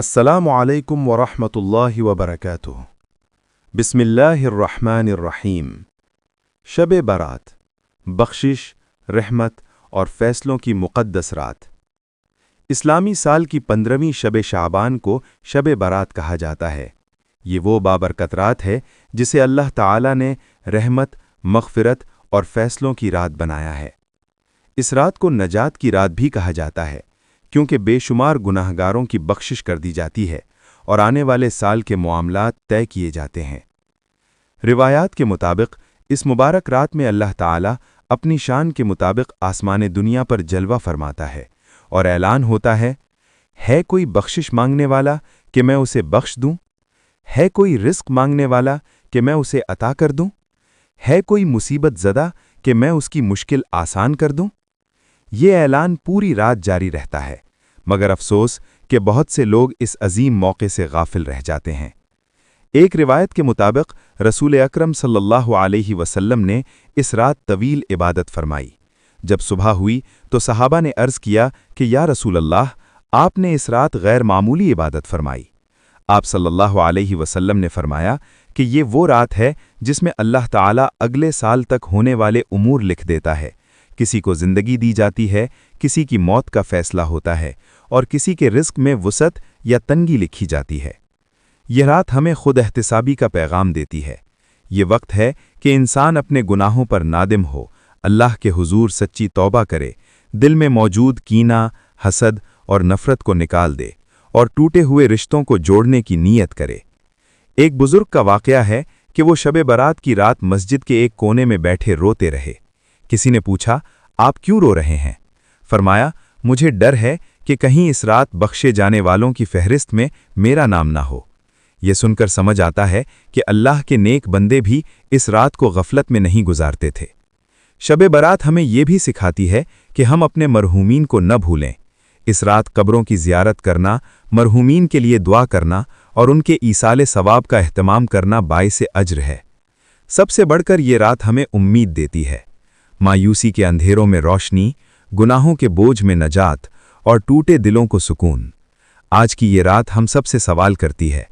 السلام علیکم ورحمۃ اللہ وبرکاتہ۔ بسم اللہ الرحمن الرحیم۔ شب برات، بخشش، رحمت اور فیصلوں کی مقدس رات۔ اسلامی سال کی 15ویں شب شعبان کو شب برات کہا جاتا ہے۔ یہ وہ بابرکت رات ہے جسے اللہ تعالی نے رحمت، مغفرت اور فیصلوں کی رات بنایا ہے۔ اس رات کو نجات کی رات بھی کہا جاتا ہے، کیونکہ بے شمار گناہگاروں کی بخشش کر دی جاتی ہے اور آنے والے سال کے معاملات طے کیے جاتے ہیں۔ روایات کے مطابق اس مبارک رات میں اللہ تعالیٰ اپنی شان کے مطابق آسمان دنیا پر جلوہ فرماتا ہے اور اعلان ہوتا ہے کوئی بخشش مانگنے والا کہ میں اسے بخش دوں؟ ہے کوئی رزق مانگنے والا کہ میں اسے عطا کر دوں؟ ہے کوئی مصیبت زدہ کہ میں اس کی مشکل آسان کر دوں؟ یہ اعلان پوری رات جاری رہتا ہے، مگر افسوس کہ بہت سے لوگ اس عظیم موقع سے غافل رہ جاتے ہیں۔ ایک روایت کے مطابق رسول اکرم صلی اللہ علیہ وسلم نے اس رات طویل عبادت فرمائی۔ جب صبح ہوئی تو صحابہ نے عرض کیا کہ یا رسول اللہ، آپ نے اس رات غیر معمولی عبادت فرمائی۔ آپ صلی اللہ علیہ وسلم نے فرمایا کہ یہ وہ رات ہے جس میں اللہ تعالیٰ اگلے سال تک ہونے والے امور لکھ دیتا ہے۔ کسی کو زندگی دی جاتی ہے، کسی کی موت کا فیصلہ ہوتا ہے اور کسی کے رزق میں وسعت یا تنگی لکھی جاتی ہے۔ یہ رات ہمیں خود احتسابی کا پیغام دیتی ہے۔ یہ وقت ہے کہ انسان اپنے گناہوں پر نادم ہو، اللہ کے حضور سچی توبہ کرے، دل میں موجود کینہ، حسد اور نفرت کو نکال دے اور ٹوٹے ہوئے رشتوں کو جوڑنے کی نیت کرے۔ ایک بزرگ کا واقعہ ہے کہ وہ شب برات کی رات مسجد کے ایک کونے میں بیٹھے روتے رہے۔ کسی نے پوچھا، آپ کیوں رو رہے ہیں؟ فرمایا، مجھے ڈر ہے کہ کہیں اس رات بخشے جانے والوں کی فہرست میں میرا نام نہ ہو۔ یہ سن کر سمجھ آتا ہے کہ اللہ کے نیک بندے بھی اس رات کو غفلت میں نہیں گزارتے تھے۔ شب برات ہمیں یہ بھی سکھاتی ہے کہ ہم اپنے مرحومین کو نہ بھولیں۔ اس رات قبروں کی زیارت کرنا، مرحومین کے لیے دعا کرنا اور ان کے ایصال ثواب کا اہتمام کرنا باعث اجر ہے۔ سب سے بڑھ کر یہ رات ہمیں امید دیتی ہے۔ مایوسی کے اندھیروں میں روشنی، گناہوں کے بوجھ میں نجات اور ٹوٹے دلوں کو سکون۔ آج کی یہ رات ہم سب سے سوال کرتی ہے،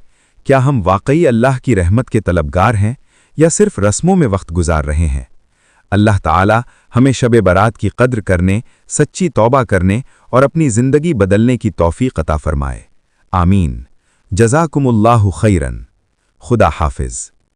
کیا ہم واقعی اللہ کی رحمت کے طلبگار ہیں یا صرف رسموں میں وقت گزار رہے ہیں؟ اللہ تعالی ہمیں شب برات کی قدر کرنے، سچی توبہ کرنے اور اپنی زندگی بدلنے کی توفیق عطا فرمائے۔ آمین۔ جزاکم اللہ خیرن۔ خدا حافظ۔